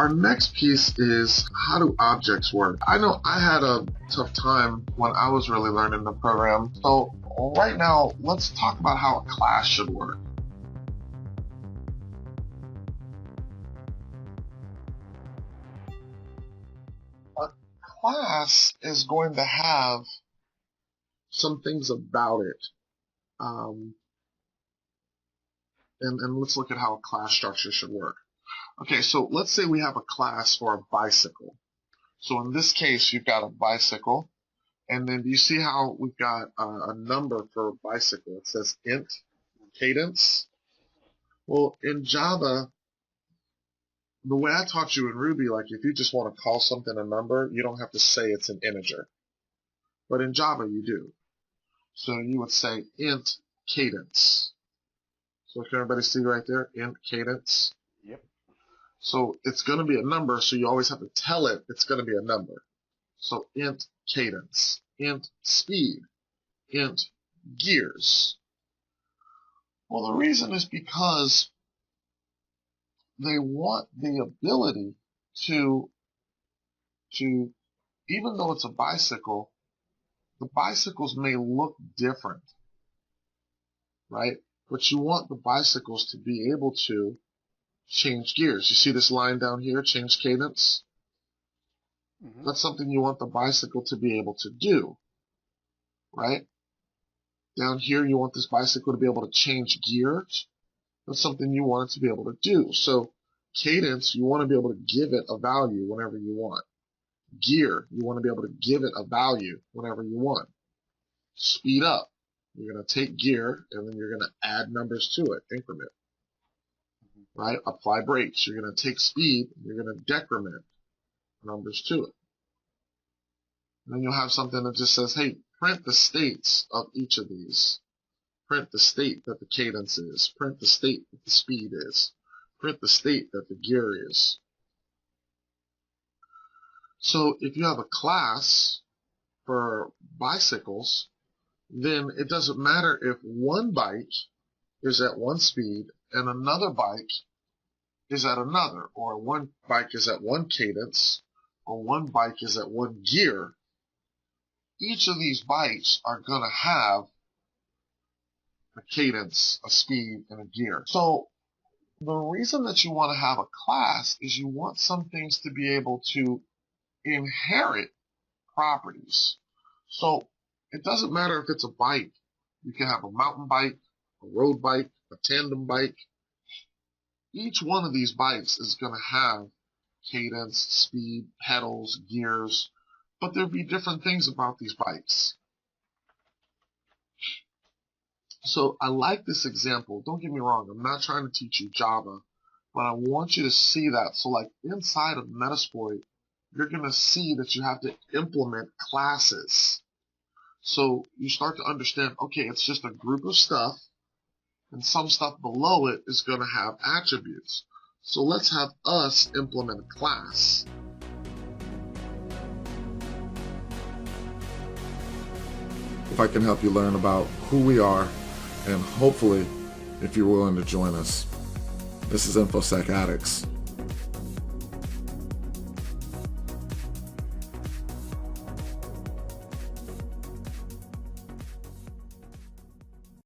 our next piece is, how do objects work? I know I had a tough time when I was really learning the program. So right now, let's talk about how a class should work. A class is going to have some things about it. And let's look at how a class structure should work. Okay, so let's say we have a class for a bicycle. So in this case, you've got a bicycle, and then do you see how we've got a number for bicycle? It says int cadence. Well, in Java, the way I taught you in Ruby, like if you just want to call something a number, you don't have to say it's an integer. But in Java, you do. So you would say int cadence. So can everybody see right there? Int cadence. Yep. So it's going to be a number, so you always have to tell it it's going to be a number. So int cadence, int speed, int gears. Well, the reason is because they want the ability to even though it's a bicycle, the bicycles may look different, right? But you want the bicycles to be able to change gears. You see this line down here, change cadence? Mm-hmm. That's something you want the bicycle to be able to do, right? Down here, you want this bicycle to be able to change gears. That's something you want it to be able to do. So cadence, you want to be able to give it a value whenever you want. Gear, you want to be able to give it a value whenever you want. Speed up. You're going to take gear, and then you're going to add numbers to it, increment. Right? Apply brakes. You're going to take speed, and you're going to decrement numbers to it. And then you'll have something that just says, hey, print the states of each of these. Print the state that the cadence is. Print the state that the speed is. Print the state that the gear is. So if you have a class for bicycles, then it doesn't matter if one bike is at one speed and another bike is at another, or one bike is at one cadence, or one bike is at one gear. Each of these bikes are going to have a cadence, a speed, and a gear. So the reason that you want to have a class is you want some things to be able to inherit properties. So it doesn't matter if it's a bike. You can have a mountain bike, a road bike, a tandem bike. Each one of these bikes is going to have cadence, speed, pedals, gears, but there'll be different things about these bikes. So I like this example. Don't get me wrong. I'm not trying to teach you Java, but I want you to see that. So like inside of Metasploit, you're going to see that you have to implement classes. So you start to understand, okay, it's just a group of stuff, and some stuff below it is going to have attributes. So let's have us implement a class. If I can help you learn about who we are, and hopefully, if you're willing to join us. This is Infosecaddicts.